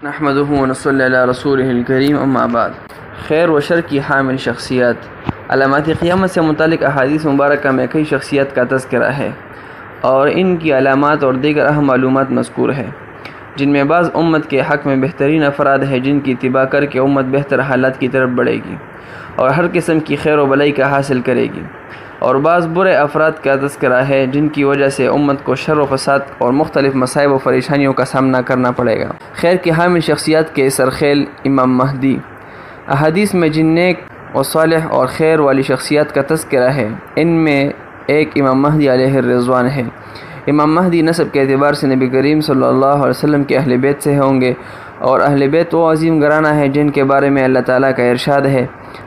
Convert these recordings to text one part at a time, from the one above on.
نحمده ونصلی علی رسولہ الکریم، اما بعد۔ خیر و شر کی حامل شخصیات۔ علامات قیامت سے متعلق احادیث مبارکہ میں کئی شخصیات کا تذکرہ ہے اور ان کی علامات اور دیگر اہم معلومات مذکور ہے، جن میں بعض امت کے حق میں بہترین افراد ہیں جن کی اتباع کر کے امت بہتر حالات کی طرف بڑھے گی اور ہر قسم کی خیر و بھلائی کا حاصل کرے گی، اور بعض برے افراد کا تذکرہ ہے جن کی وجہ سے امت کو شر و فساد اور مختلف مصائب و پریشانیوں کا سامنا کرنا پڑے گا۔ خیر کی حامل شخصیات کے سرخیل امام مہدی۔ احادیث میں جن نیک و صالح اور خیر والی شخصیات کا تذکرہ ہے، ان میں ایک امام مہدی علیہ الرضوان ہے۔ امام مہدی نسب کے اعتبار سے نبی کریم صلی اللہ علیہ وسلم کے اہل بیت سے ہوں گے، اور اہل بیت وہ عظیم گھرانہ ہے جن کے بارے میں اللہ تعالیٰ کا ارشاد ہے،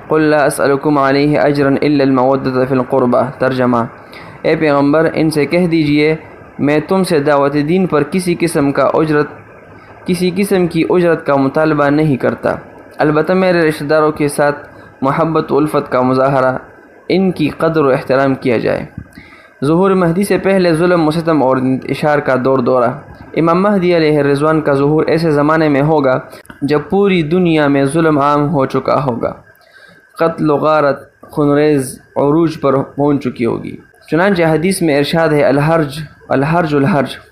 قُلْ لَا أَسْأَلُكُمْ عَلَيْهِ أَجْرًا إِلَّا الْمَوَدَّةَ فِي الْقُرْبَى۔ ترجمہ: اے پیغمبر، ان سے کہہ دیجئے میں تم سے دعوت دین پر کسی قسم کی اجرت کا مطالبہ نہیں کرتا، البتہ میرے رشتہ داروں کے ساتھ محبت و الفت کا مظاہرہ، ان کی قدر و احترام کیا جائے۔ ظہور مہدی سے پہلے ظلم و ستم اور انتشار کا دورہ۔ امام مہدی علیہ الرضوان کا ظہور ایسے زمانے میں ہوگا جب پوری دنیا میں ظلم عام ہو چکا ہوگا، قتل و غارت خونریز عروج پر پہنچ چکی ہوگی۔ چنانچہ حدیث میں ارشاد ہے، الحرج۔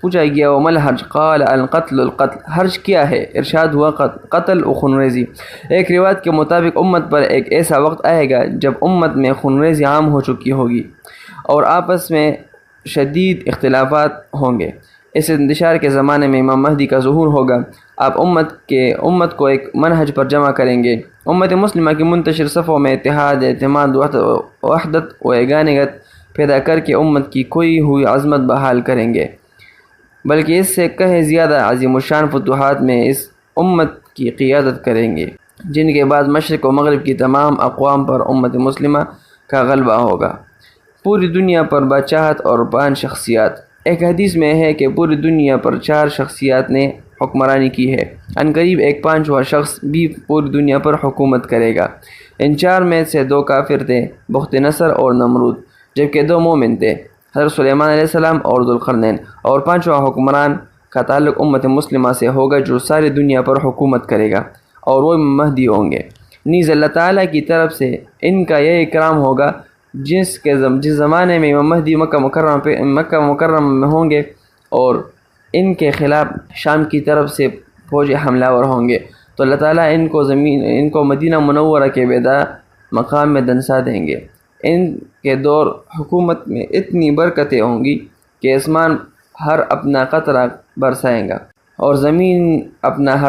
پوچھا گیا وما الحرج؟ قال القتل۔ حرج کیا ہے؟ ارشاد ہوا قتل و خونریزی۔ ایک روایت کے مطابق امت پر ایک ایسا وقت آئے گا جب امت میں خونریزی عام ہو چکی ہوگی اور آپس میں شدید اختلافات ہوں گے۔ اس انتشار کے زمانے میں امام مہدی کا ظہور ہوگا۔ آپ امت کو ایک منہج پر جمع کریں گے، امت مسلمہ کی منتشر صفوں میں اتحاد، اعتماد، وحدت و یگانگت پیدا کر کے امت کی کھوئی ہوئی عظمت بحال کریں گے، بلکہ اس سے کہیں زیادہ عظیم الشان فتوحات میں اس امت کی قیادت کریں گے، جن کے بعد مشرق و مغرب کی تمام اقوام پر امت مسلمہ کا غلبہ ہوگا۔ پوری دنیا پر بادشاہت اور 5 شخصیات۔ ایک حدیث میں ہے کہ پوری دنیا پر 4 شخصیات نے حکمرانی کی ہے، عنقریب ایک 5واں شخص بھی پوری دنیا پر حکومت کرے گا۔ ان 4 میں سے 2 کافر تھے، بخت نصر اور نمرود، جبکہ 2 مومن تھے، حضرت سلیمان علیہ السلام اور ذوالقرنین، اور 5واں حکمران کا تعلق امت مسلمہ سے ہوگا جو ساری دنیا پر حکومت کرے گا، اور وہ امام مہدی ہوں گے۔ نیز اللہ تعالیٰ کی طرف سے ان کا یہ اکرام ہوگا جس زمانے میں امام مہدی مکہ مکرمہ میں ہوں گے اور ان کے خلاف شام کی طرف سے فوج حملہ ور ہوں گے، تو اللہ تعالیٰ ان کو مدینہ منورہ کے بیدار مقام میں دنسا دیں گے۔ ان کے دور حکومت میں اتنی برکتیں ہوں گی کہ آسمان ہر اپنا قطرہ برسائے گا اور زمین اپنا ہر